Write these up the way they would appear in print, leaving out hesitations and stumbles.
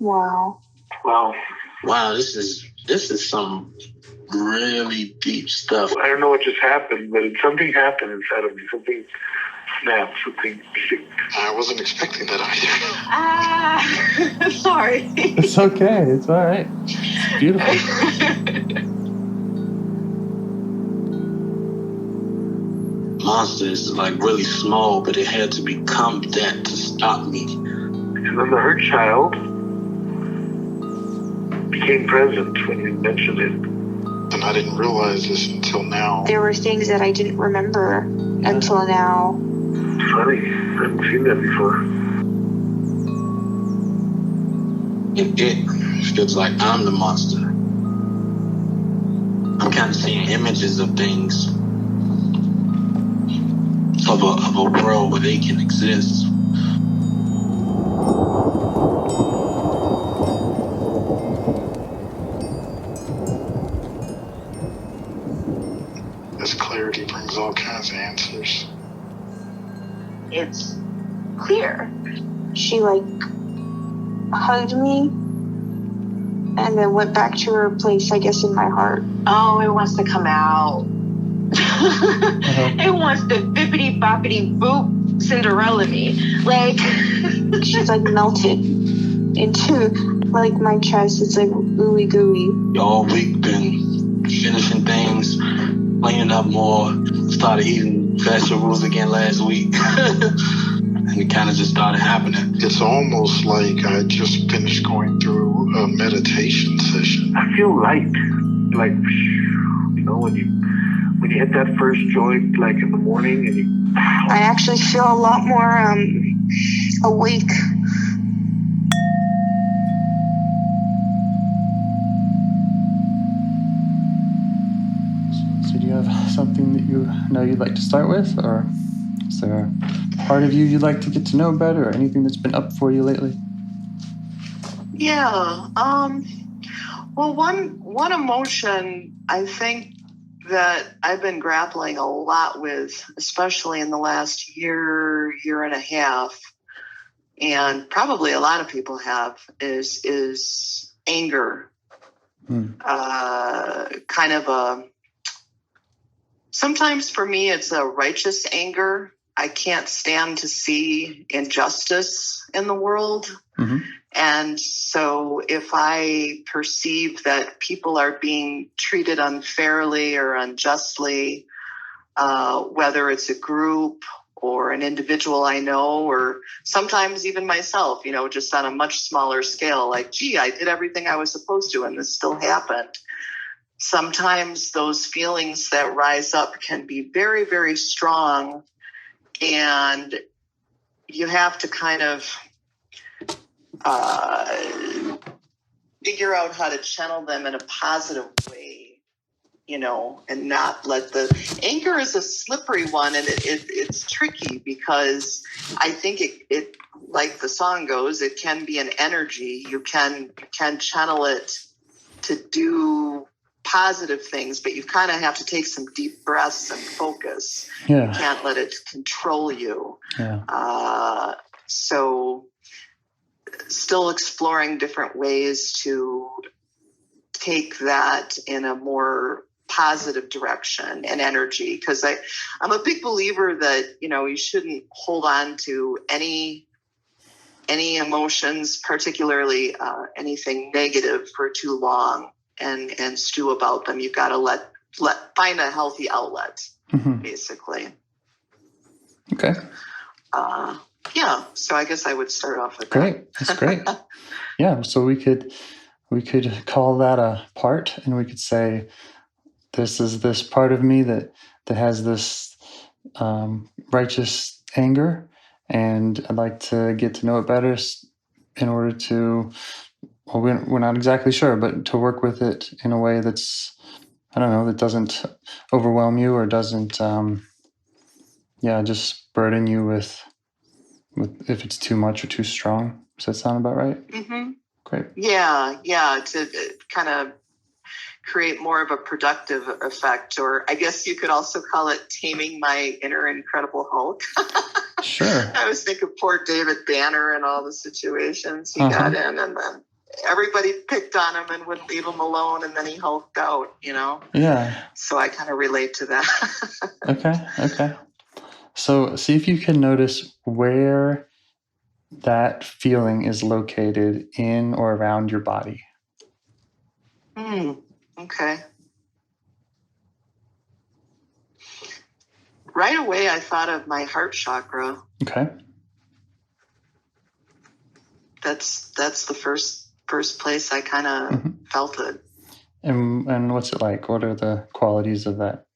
Wow. Wow, this is some really deep stuff. I don't know what just happened, but something happened inside of me. Something snapped, something. I wasn't expecting that either. Sorry. It's okay. It's all right. It's beautiful. Monster is like really small, but it had to become that to stop me. Because then the hurt child became present when you mentioned it. And I didn't realize this until now. There were things that I didn't remember until now. Funny, I haven't seen that before. And it feels like I'm the monster. I'm kind of seeing images of things, of a world where they can exist. This clarity brings all kinds of answers. It's clear. She hugged me and then went back to her place, I guess, in my heart. Oh, it wants to come out. It wants to bippity boppity boop Cinderella me. She's melted into my chest. It's ooey gooey. All week been finishing things, cleaning up more, started eating vegetables again last week. And it kind of just started happening. It's almost like I just finished going through a meditation session. I feel light. When you hit that first joint, in the morning, and I actually feel a lot more awake. So do you have something that you know you'd like to start with? Or is there a part of you you'd like to get to know better, or anything that's been up for you lately? Yeah. Well, one emotion I think that I've been grappling a lot with, especially in the last year and a half, and probably a lot of people have, is anger. Sometimes for me, it's a righteous anger. I can't stand to see injustice in the world. Mm-hmm. And so if I perceive that people are being treated unfairly or unjustly, whether it's a group or an individual I know, or sometimes even myself, just on a much smaller scale, I did everything I was supposed to and this still happened. Sometimes those feelings that rise up can be very, very strong, and you have to kind of figure out how to channel them in a positive way, and not let the anger is a slippery one, and it's tricky because I think it like the song goes, it can be an energy. You can channel it to do positive things, but you kind of have to take some deep breaths and focus. Yeah. You can't let it control you. Yeah. So still exploring different ways to take that in a more positive direction and energy, because I'm a big believer that you shouldn't hold on to any emotions, particularly anything negative, for too long and stew about them. You've got to find a healthy outlet, basically. Okay. Yeah, so I guess I would start off with that. That's great. Yeah, so we could call that a part, and we could say, this is this part of me that has this righteous anger, and I'd like to get to know it better in order to, well, we're not exactly sure, but to work with it in a way that's, I don't know, that doesn't overwhelm you or doesn't, just burden you with if it's too much or too strong. Does that sound about right? Mm-hmm. Great. Yeah, to kind of create more of a productive effect, or I guess you could also call it taming my inner Incredible Hulk. Sure. I was thinking poor David Banner and all the situations he got in, and then everybody picked on him and wouldn't leave him alone, and then he hulked out, Yeah. So I kind of relate to that. Okay. So see if you can notice where that feeling is located in or around your body. Okay. Right away, I thought of my heart chakra. Okay. That's the first place I kind of felt it. And what's it like? What are the qualities of that?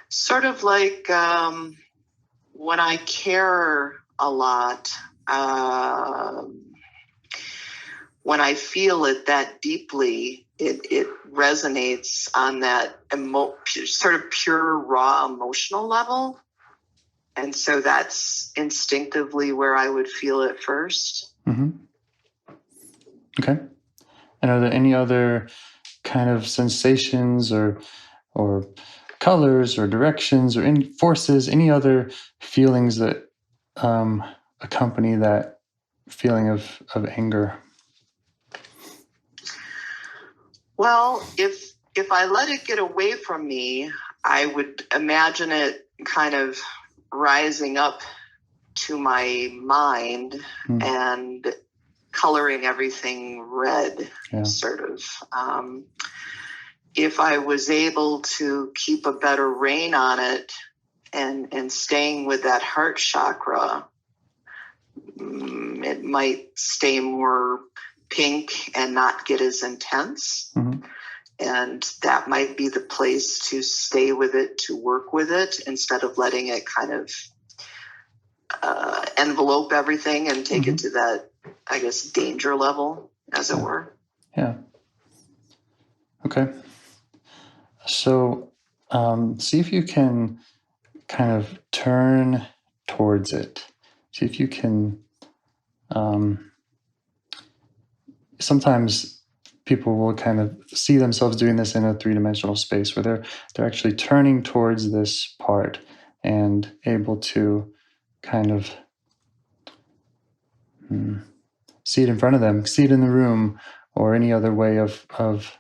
Sort of like when I care a lot, when I feel it that deeply, it resonates on that sort of pure, raw emotional level. And so that's instinctively where I would feel it first. Okay. And are there any other kind of sensations or colors or directions or any forces, any other feelings that accompany that feeling of anger? Well, if I let it get away from me, I would imagine it kind of rising up to my mind and coloring everything red, sort of. If I was able to keep a better rein on it and staying with that heart chakra, it might stay more pink and not get as intense. And that might be the place to stay with it, to work with it, instead of letting it kind of envelope everything and take it to that, I guess, danger level, as it were. Yeah. Okay. So see if you can kind of turn towards it. See if you can. Sometimes people will kind of see themselves doing this in a three-dimensional space where they're actually turning towards this part and able to kind of see it in front of them, see it in the room, or any other way of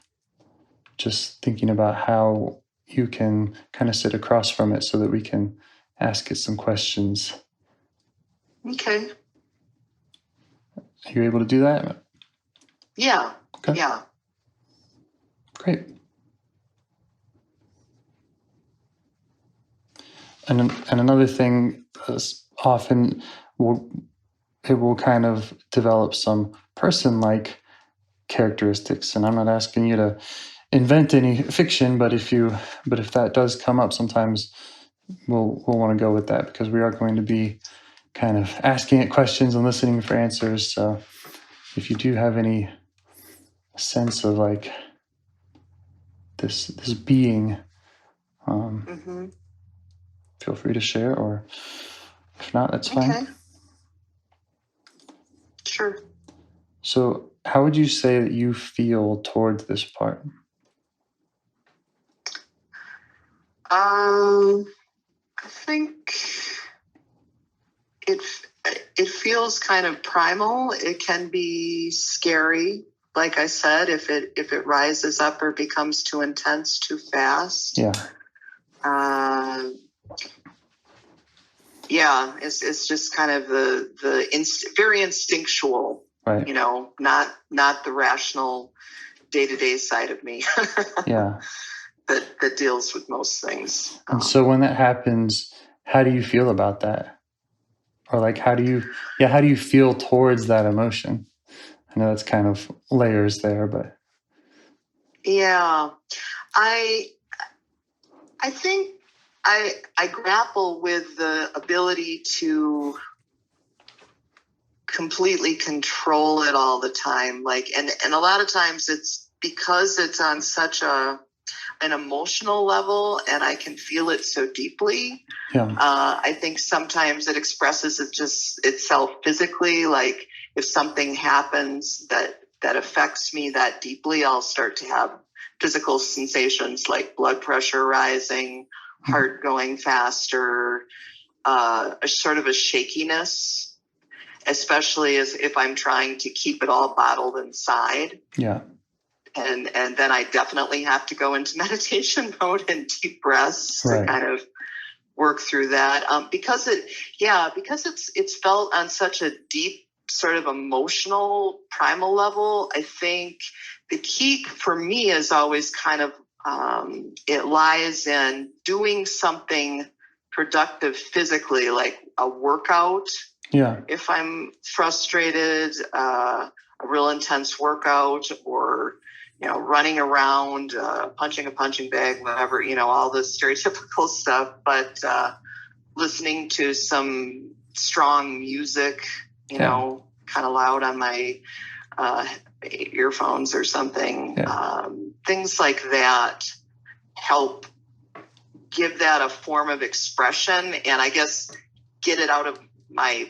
just thinking about how you can kind of sit across from it so that we can ask it some questions. Okay. Are you able to do that? Yeah. Okay. Yeah. Great. And another thing is often it will kind of develop some person-like characteristics. And I'm not asking you to invent any fiction, but if that does come up, sometimes we'll want to go with that because we are going to be kind of asking it questions and listening for answers. So if you do have any sense of like this being, feel free to share, or if not, that's fine. Okay. Sure. So how would you say that you feel towards this part? I think it feels kind of primal. It can be scary, like I said, if it rises up or becomes too intense too fast. Yeah. It's just kind of the very instinctual, right. Not the rational day-to-day side of me. Yeah. that deals with most things. And so when that happens, how do you feel about that? Or like, how do you feel towards that emotion? I know that's kind of layers there, but. Yeah, I think I grapple with the ability to completely control it all the time. Like, and a lot of times it's because it's on such an emotional level and I can feel it so deeply. Yeah. I think sometimes it expresses itself physically. Like if something happens that affects me that deeply, I'll start to have physical sensations like blood pressure rising, heart going faster, a sort of a shakiness. especially as if I'm trying to keep it all bottled inside. Yeah. And then I definitely have to go into meditation mode and deep breaths to kind of work through that. Because it's felt on such a deep sort of emotional primal level. I think the key for me is always kind of, it lies in doing something productive physically, like a workout. Yeah. If I'm frustrated, a real intense workout, or running around, punching a punching bag, whatever, all the stereotypical stuff, but listening to some strong music, kind of loud on my earphones or something. Things like that help give that a form of expression, and I guess get it out of my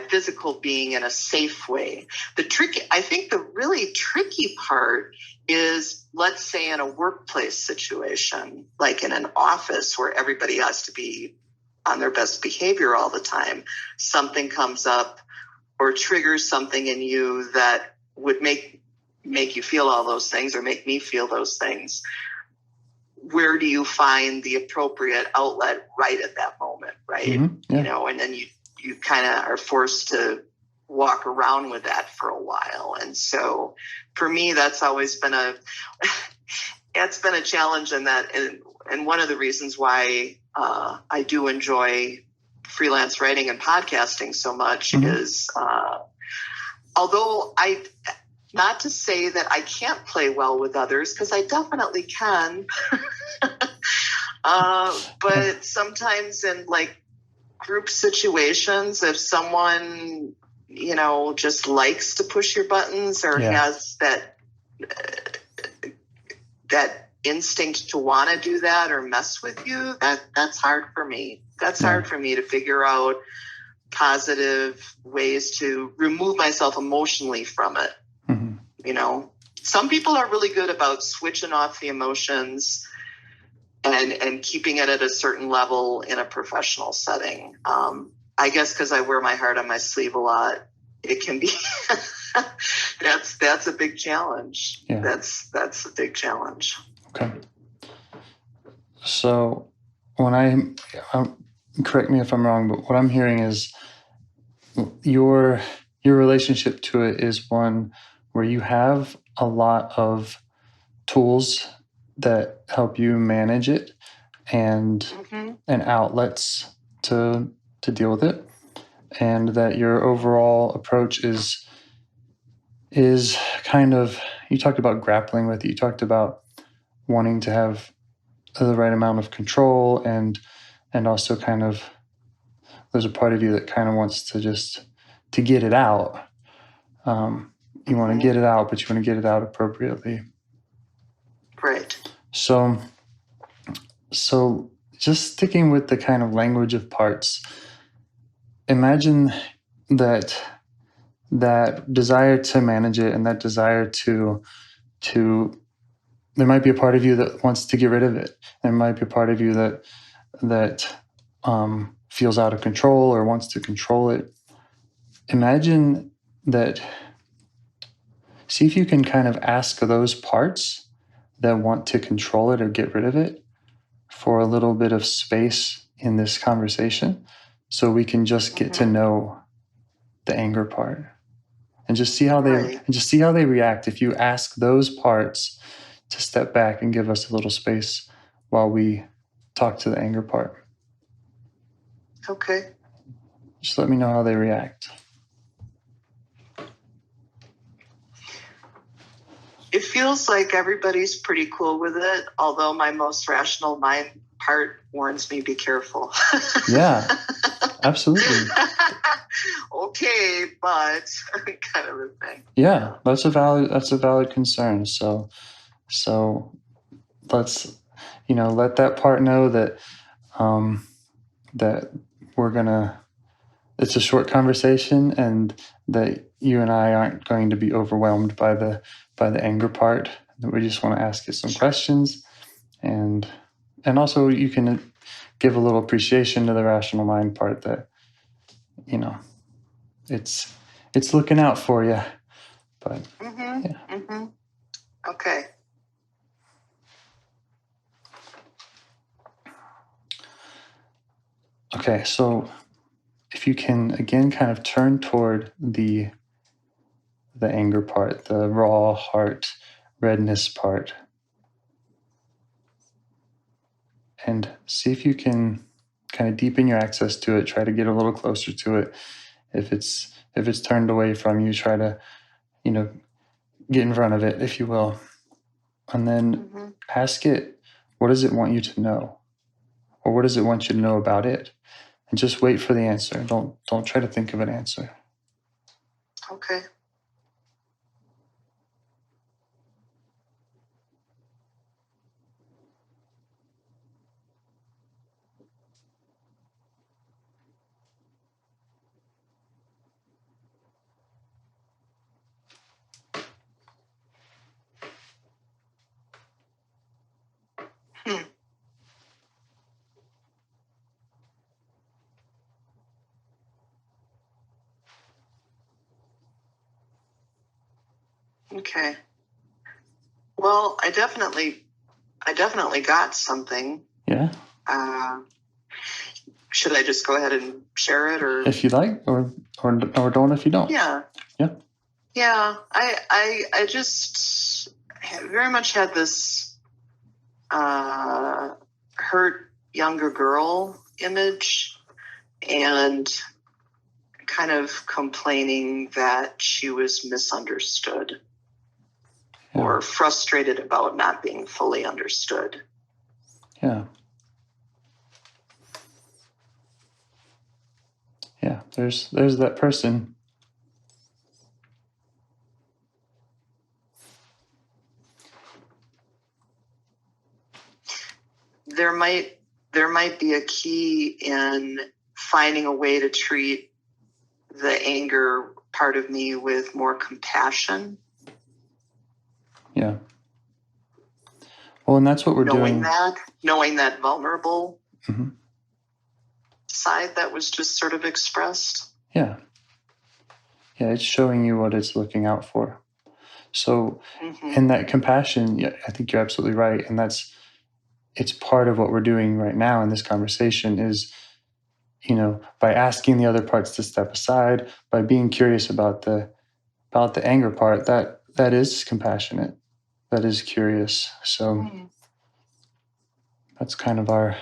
physical being in a safe way. I think the really tricky part is, let's say in a workplace situation, like in an office where everybody has to be on their best behavior all the time, something comes up or triggers something in you that would make you feel all those things, or make me feel those things. Where do you find the appropriate outlet right at that moment, right? Mm-hmm. Yeah. And then you kind of are forced to walk around with that for a while. And so for me, that's always been it's been a challenge in that. And one of the reasons why I do enjoy freelance writing and podcasting so much is, although not to say that I can't play well with others, because I definitely can. But sometimes in like group situations, if someone, just likes to push your buttons, or has that instinct to want to do that or mess with you, that's hard for me. That's hard for me to figure out positive ways to remove myself emotionally from it. Some people are really good about switching off the emotions and keeping it at a certain level in a professional setting. I guess because I wear my heart on my sleeve a lot, it can be that's a big challenge. Yeah. That's a big challenge. Okay. So when correct me if I'm wrong, but what I'm hearing is your relationship to it is one where you have a lot of tools that help you manage it, and outlets to deal with it, and that your overall approach is kind of, you talked about grappling with it, you talked about wanting to have the right amount of control, and also kind of there's a part of you that kind of wants to get it out. You want to get it out, but you want to get it out appropriately. Right. So just sticking with the kind of language of parts, imagine that desire to manage it, and that desire to there might be a part of you that wants to get rid of it. There might be a part of you that feels out of control or wants to control it. Imagine that. See if you can kind of ask those parts that want to control it or get rid of it for a little bit of space in this conversation, so we can just get to know the anger part, and just see how they react if you ask those parts to step back and give us a little space while we talk to the anger part. Okay. Just let me know how they react. It feels like everybody's pretty cool with it, although my most rational mind part warns me, be careful. Yeah, absolutely. Okay, but kind of a thing. Yeah, that's a valid concern. So let's, let that part know that that we're gonna, it's a short conversation, and that you and I aren't going to be overwhelmed by the anger part. That we just want to ask you some questions, and also you can give a little appreciation to the rational mind part, that it's looking out for you. But Okay. Okay, so if you can again kind of turn toward the anger part, the raw heart redness part, and see if you can kind of deepen your access to it. Try to get a little closer to it. If it's turned away from you, try to, get in front of it, if you will, and then ask it, what does it want you to know, or what does it want you to know about it, and just wait for the answer. Don't try to think of an answer. Okay. Okay. Well, I definitely got something. Yeah. Should I just go ahead and share it, or if you like, or don't if you don't? Yeah. Yeah. Yeah. I just very much had this hurt younger girl image, and kind of complaining that she was misunderstood. Yeah. Or frustrated about not being fully understood. Yeah. Yeah, there's that person. There might be a key in finding a way to treat the anger part of me with more compassion. Yeah. Well, and that's what we're doing. Knowing that vulnerable side that was just sort of expressed. Yeah. Yeah, it's showing you what it's looking out for. So, and that compassion, yeah, I think you're absolutely right. And it's part of what we're doing right now in this conversation is, by asking the other parts to step aside, by being curious about the anger part, that is compassionate, that is curious. So that's kind of our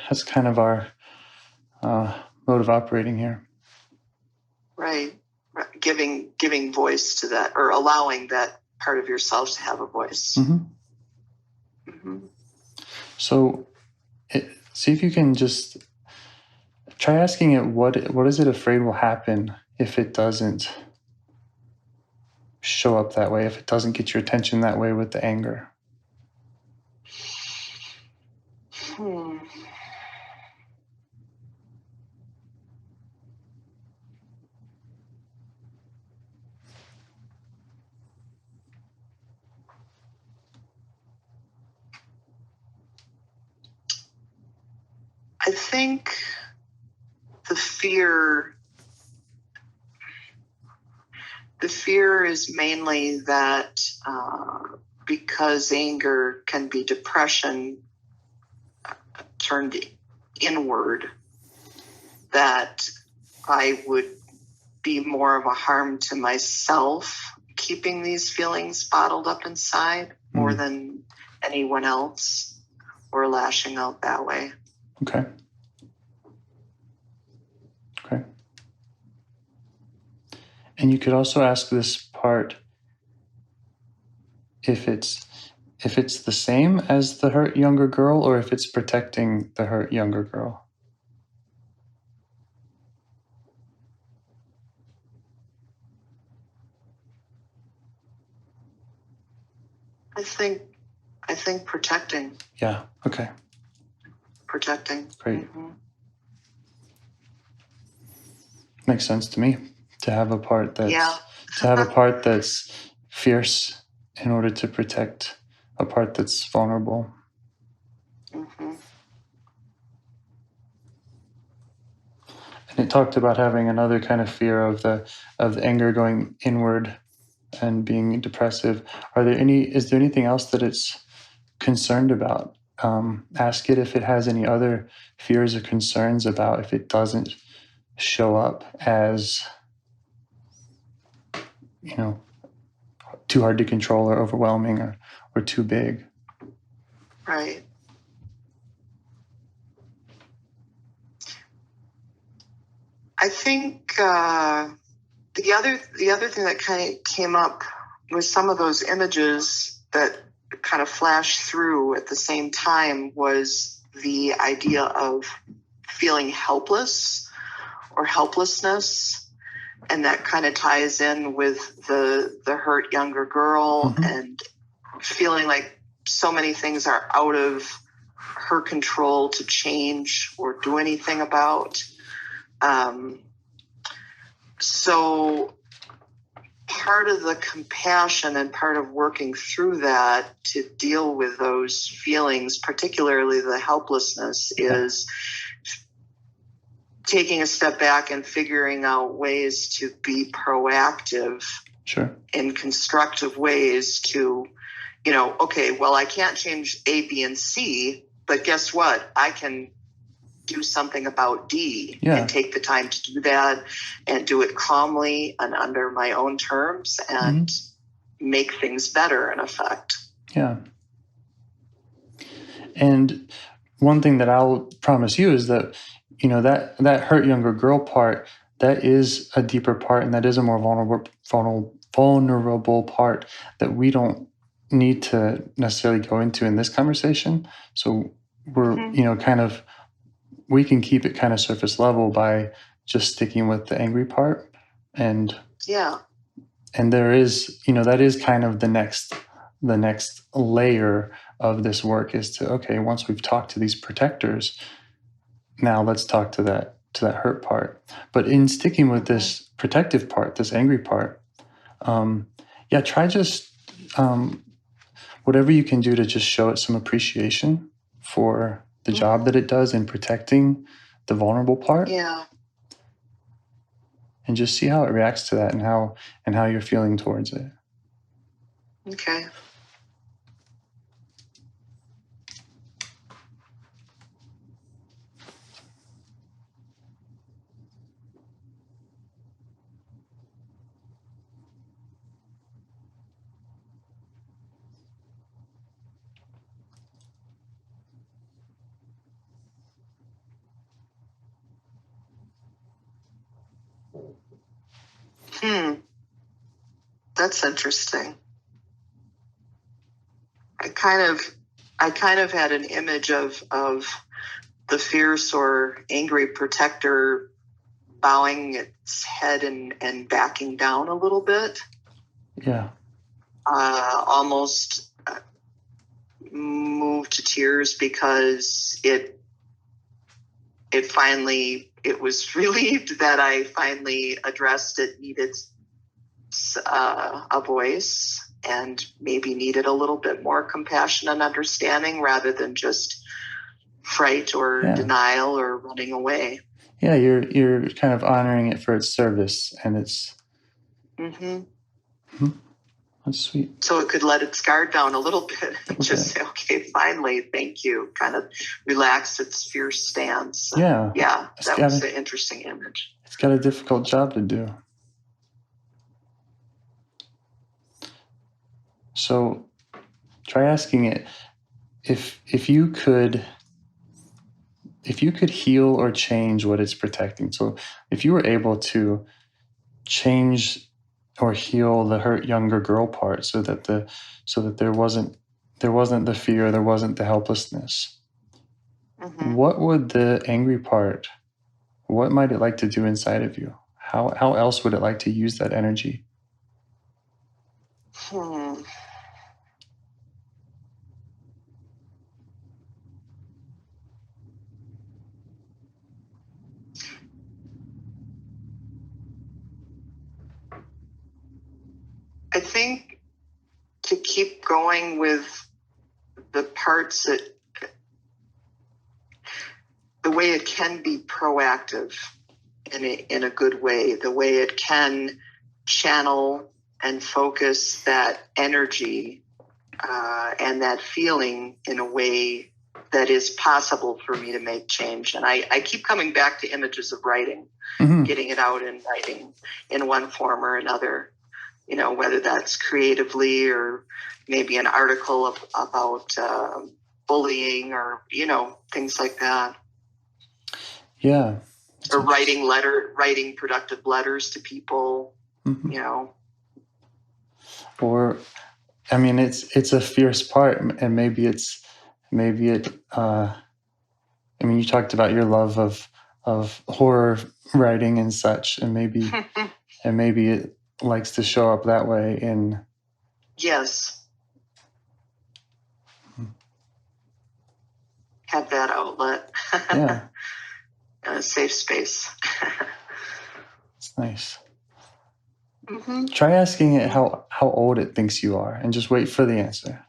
mode of operating here. Right. Giving voice to that, or allowing that part of yourself to have a voice. So see if you can just try asking it, what is it afraid will happen if it doesn't show up that way, if it doesn't get your attention that way with the anger? I think the fear is mainly that because anger can be depression turned inward, that I would be more of a harm to myself keeping these feelings bottled up inside more than anyone else, or lashing out that way. Okay. And you could also ask this part if it's the same as the hurt younger girl, or if it's protecting the hurt younger girl. I think protecting. Yeah. Okay. Protecting. Great. Makes sense to me to have a part that's fierce in order to protect a part that's vulnerable. it talked about having another kind of fear of the anger going inward and being depressive. Is there anything else that it's concerned about? Ask it if it has any other fears or concerns about if it doesn't show up as, too hard to control or overwhelming or too big. Right. I think the other thing that kind of came up was some of those images that kind of flashed through at the same time was the idea of feeling helpless or helplessness, and that kind of ties in with the hurt younger girl and feeling like so many things are out of her control to change or do anything about. So part of the compassion and part of working through that to deal with those feelings, particularly the helplessness, is taking a step back and figuring out ways to be proactive in constructive ways to, okay, well, I can't change A, B, and C, but guess what? I can do something about D and take the time to do that and do it calmly and under my own terms and make things better in effect. Yeah. And one thing that I'll promise you is that, that hurt younger girl part, that is a deeper part, and that is a more vulnerable part that we don't need to necessarily go into in this conversation. So we're, we can keep it kind of surface level by just sticking with the angry part. And there is, that is kind of the next layer of this work is to, okay, once we've talked to these protectors, now let's talk to that hurt part. But in sticking with this protective part, this angry part, try just whatever you can do to just show it some appreciation for the job that it does in protecting the vulnerable part. Yeah. And just see how it reacts to that and how you're feeling towards it. Okay. That's interesting. I kind of had an image of the fierce or angry protector bowing its head and backing down a little bit. Yeah. Almost moved to tears because it was relieved that I finally addressed it, needed a voice, and maybe needed a little bit more compassion and understanding rather than just fright or denial or running away. Yeah, you're kind of honoring it for its service, and it's that's sweet. So it could let its guard down a little bit and just say, okay, finally, thank you. Kind of relax its fierce stance. Yeah. That was an interesting image. It's got a difficult job to do. So try asking it if you could heal or change what it's protecting. So if you were able to change or heal the hurt younger girl part so that there wasn't the fear, there wasn't the helplessness, what would the angry part, what might it like to do inside of you? How else would it like to use that energy? I think to keep going with the parts that, the way it can be proactive in a good way, the way it can channel and focus that energy and that feeling in a way that is possible for me to make change. And I keep coming back to images of writing, getting it out in writing in one form or another, whether that's creatively or maybe an article about bullying or, things like that. Yeah. Or writing productive letters to people, Or, I mean, it's a fierce part, and maybe it, I mean, you talked about your love of horror writing and such, and maybe it likes to show up that way in. Yes. Have that outlet. Yeah. A safe space. It's nice. Try asking it how old it thinks you are, and just wait for the answer.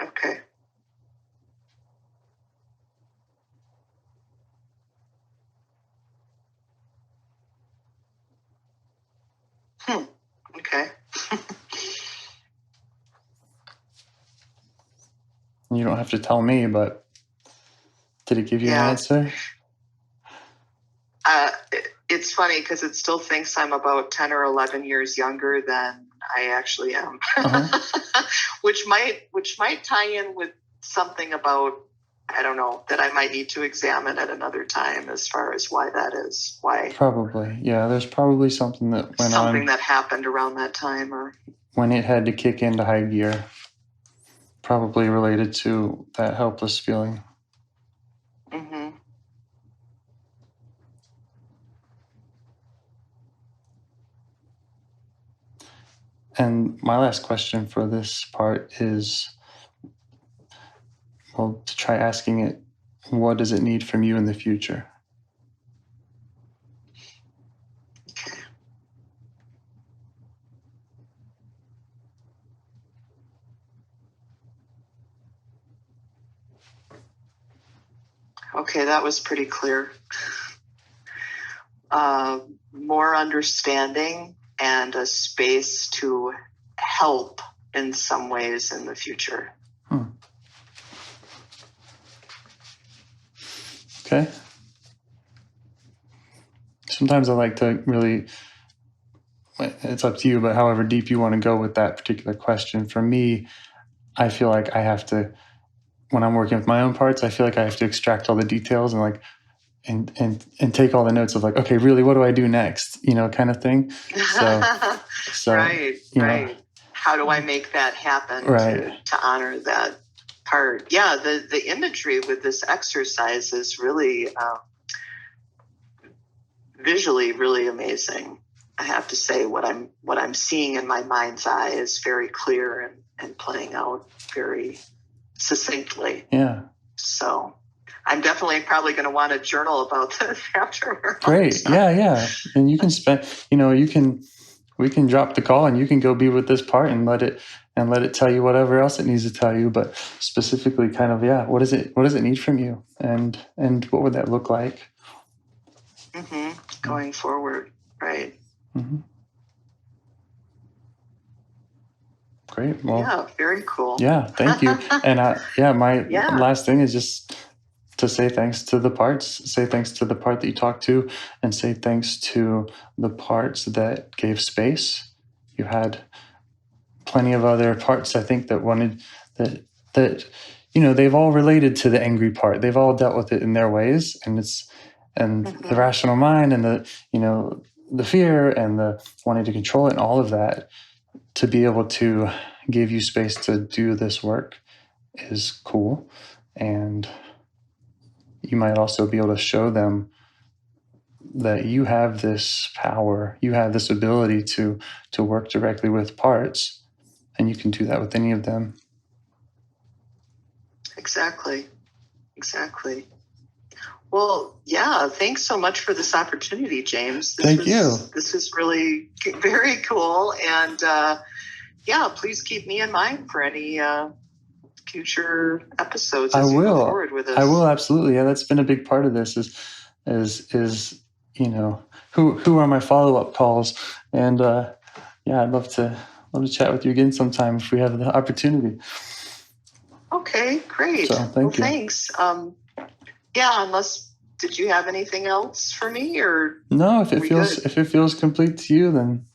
Okay. Okay. You don't have to tell me, but did it give you an answer? It's funny because it still thinks I'm about 10 or 11 years younger than I actually am, which might tie in with something about, I don't know, that I might need to examine at another time as far as why that is. Why? Probably. Yeah, there's probably something that went on. Something that happened around that time, or when it had to kick into high gear. Probably related to that helpless feeling. And my last question for this part is, well, to try asking it, what does it need from you in the future? Okay, that was pretty clear. More understanding and a space to help in some ways in the future. Okay. Sometimes I like to really, it's up to you, but however deep you want to go with that particular question. For me, I feel like I have to, when I'm working with my own parts, I feel like I have to extract all the details and and take all the notes of okay, really, what do I do next? Kind of thing. So right. How do I make that happen to honor that part? Yeah, the imagery with this exercise is really visually really amazing. I have to say what I'm seeing in my mind's eye is very clear and playing out very succinctly. Yeah. So I'm definitely probably going to want to journal about this afterwards. Great. Yeah. And you can spend, we can drop the call and you can go be with this part and let it tell you whatever else it needs to tell you. But specifically kind of, what does it need from you? And what would that look like? Going forward. Right. Great. Well, yeah, very cool. Yeah, thank you. And my last thing is just to say thanks to the parts, say thanks to the part that you talked to, and say thanks to the parts that gave space. You had plenty of other parts, I think, that wanted that they've all related to the angry part. They've all dealt with it in their ways, and the rational mind and the fear and the wanting to control it and all of that, to be able to give you space to do this work is cool. And you might also be able to show them that you have this power, you have this ability to work directly with parts, and you can do that with any of them. Exactly. Well, yeah, thanks so much for this opportunity, James. Thank you. This is really very cool. And please keep me in mind for any future episodes as you go forward with this. I will, absolutely. Yeah, that's been a big part of this is who are my follow-up calls. And I'd love to chat with you again sometime if we have the opportunity. Okay, great. So thank you. Thanks. Did you have anything else for me, or no? If it feels complete to you, then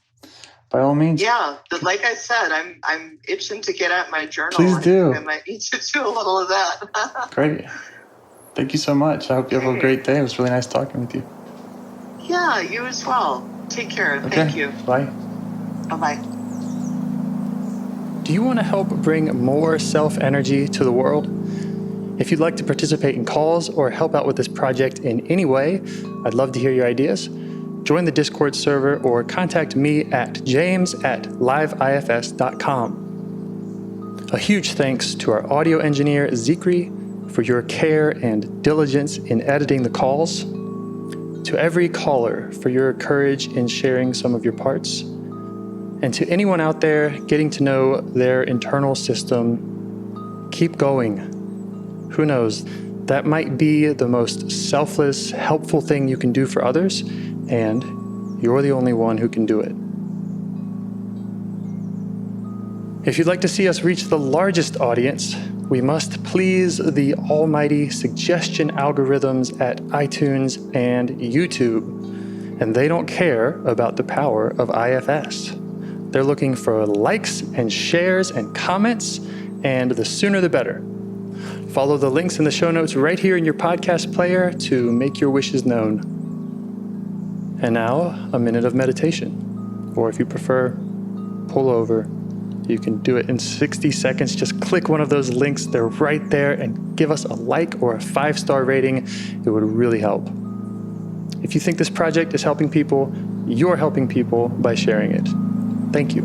by all means. Yeah, but like I said, I'm itching to get at my journal. Please do. I might need to do a little of that. Great. Thank you so much. I hope you have a great day. It was really nice talking with you. Yeah, you as well. Take care. Okay. Thank you. Bye. Bye-bye. Do you want to help bring more self-energy to the world? If you'd like to participate in calls or help out with this project in any way, I'd love to hear your ideas. Join the Discord server or contact me at james@liveifs.com. A huge thanks to our audio engineer, Zikri, for your care and diligence in editing the calls. To every caller for your courage in sharing some of your parts. And to anyone out there getting to know their internal system, keep going. Who knows, that might be the most selfless, helpful thing you can do for others, and you're the only one who can do it. If you'd like to see us reach the largest audience, we must please the almighty suggestion algorithms at iTunes and YouTube, and they don't care about the power of IFS. They're looking for likes and shares and comments, and the sooner the better. Follow the links in the show notes right here in your podcast player to make your wishes known. And now, a minute of meditation. Or if you prefer, pull over. You can do it in 60 seconds. Just click one of those links. They're right there, and give us a like or a 5-star rating. It would really help. If you think this project is helping people, you're helping people by sharing it. Thank you.